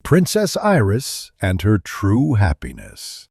Princess Iris and Her True Happiness.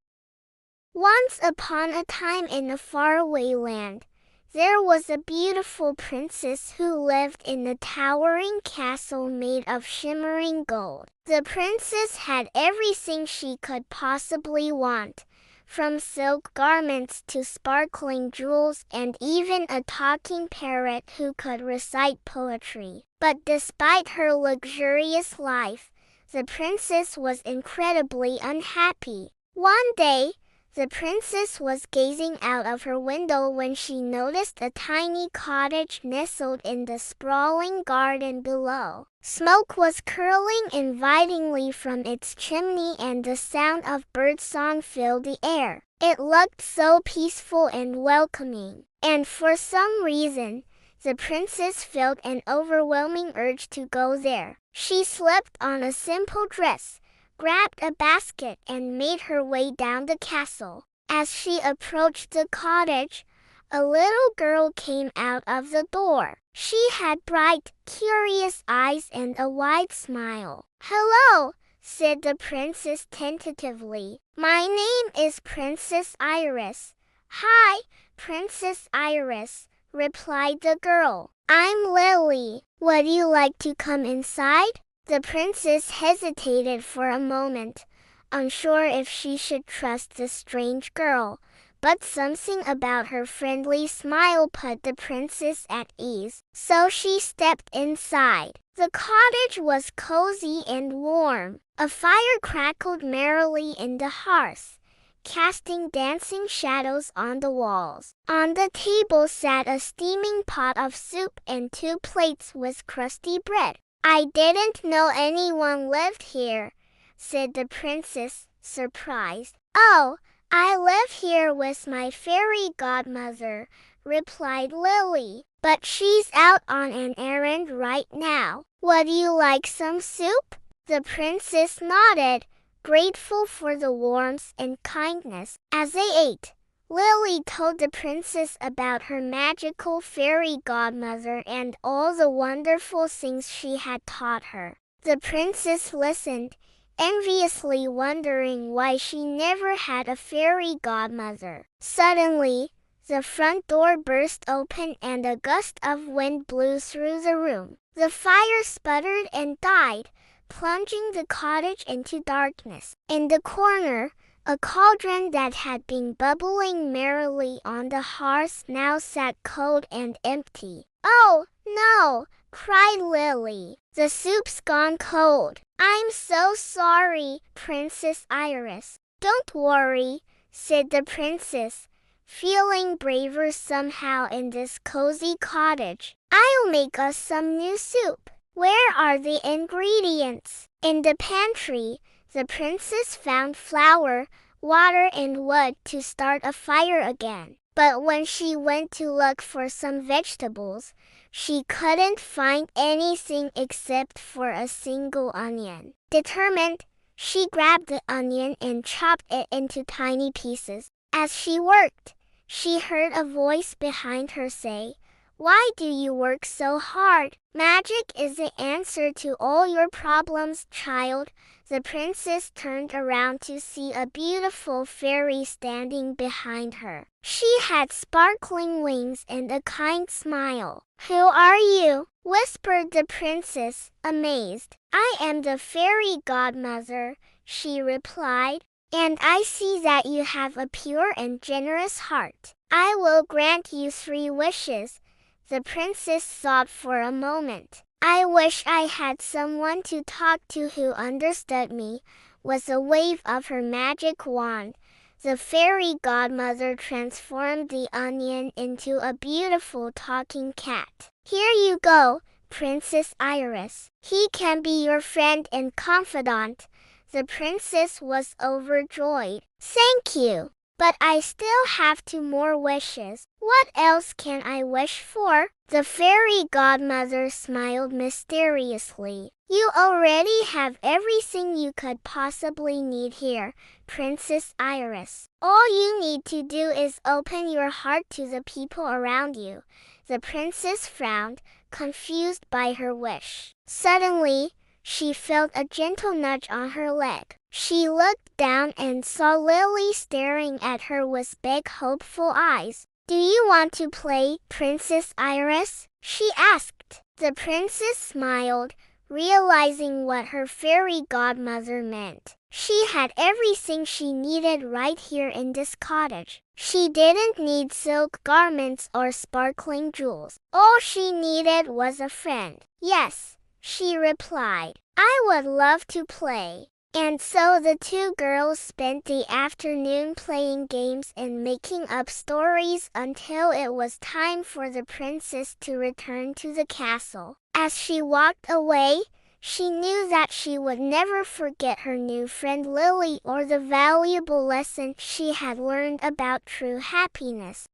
Once upon a time in a faraway land, there was a beautiful princess who lived in a towering castle made of shimmering gold. The princess had everything she could possibly want, from silk garments to sparkling jewels and even a talking parrot who could recite poetry. But despite her luxurious life, the princess was incredibly unhappy. One day, the princess was gazing out of her window when she noticed a tiny cottage nestled in the sprawling garden below. Smoke was curling invitingly from its chimney and the sound of birdsong filled the air. It looked so peaceful and welcoming, and for some reason, the princess felt an overwhelming urge to go there. She slipped on a simple dress, grabbed a basket and made her way down the castle. As she approached the cottage, a little girl came out of the door. She had bright, curious eyes and a wide smile. "Hello," said the princess tentatively. "My name is Princess Iris." "Hi, Princess Iris," replied the girl. "I'm Lily. Would you like to come inside?" The princess hesitated for a moment, unsure if she should trust the strange girl, but something about her friendly smile put the princess at ease. So she stepped inside. The cottage was cozy and warm. A fire crackled merrily in the hearth, casting dancing shadows on the walls. On the table sat a steaming pot of soup and 2 plates with crusty bread. "I didn't know anyone lived here," said the princess, surprised. "Oh, I live here with my fairy godmother," replied Lily, "but she's out on an errand right now. Would you like some soup?" The princess nodded, grateful for the warmth and kindness. As they ate, Lily told the princess about her magical fairy godmother and all the wonderful things she had taught her. The princess listened, enviously wondering why she never had a fairy godmother. Suddenly, the front door burst open and a gust of wind blew through the room. The fire sputtered and died, plunging the cottage into darkness. In the corner, a cauldron that had been bubbling merrily on the hearth now sat cold and empty. "Oh, no!" cried Lily. "The soup's gone cold." "I'm so sorry, Princess Iris." "Don't worry," said the princess, feeling braver somehow in this cozy cottage. "I'll make us some new soup. Where are the ingredients?" In the pantry, the princess found flour, water and wood to start a fire again. But when she went to look for some vegetables, she couldn't find anything except for a single onion. Determined, she grabbed the onion and chopped it into tiny pieces. As she worked, she heard a voice behind her say, "Why do you work so hard? Magic is the answer to all your problems, child." The princess turned around to see a beautiful fairy standing behind her. She had sparkling wings and a kind smile. "Who are you?" whispered the princess, amazed. "I am the fairy godmother," she replied, "and I see that you have a pure and generous heart. I will grant you 3 wishes." The princess thought for a moment. "I wish I had someone to talk to who understood me." With a wave of her magic wand, the fairy godmother transformed the onion into a beautiful talking cat. "Here you go, Princess Iris. He can be your friend and confidant." The princess was overjoyed. "Thank you. But I still have 2 more wishes." "What else can I wish for?" The fairy godmother smiled mysteriously. "You already have everything you could possibly need here, Princess Iris. All you need to do is open your heart to the people around you." The princess frowned, confused by her wish. Suddenly, she felt a gentle nudge on her leg. She looked down and saw Lily staring at her with big, hopeful eyes. Do you want to play, Princess Iris? She asked. The princess smiled, realizing what her fairy godmother meant. She had everything she needed right here in this cottage. She didn't need silk garments or sparkling jewels. All she needed was a friend. Yes, she replied. I would love to play. And so the two girls spent the afternoon playing games and making up stories until it was time for the princess to return to the castle. As she walked away, she knew that she would never forget her new friend Lily or the valuable lesson she had learned about true happiness.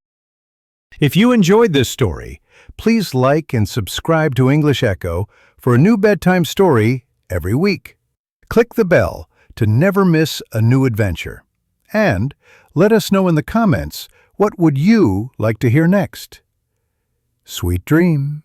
If you enjoyed this story, please like and subscribe to English Echo for a new bedtime story every week. Click the bell to never miss a new adventure. And let us know in the comments what would you like to hear next. Sweet dreams.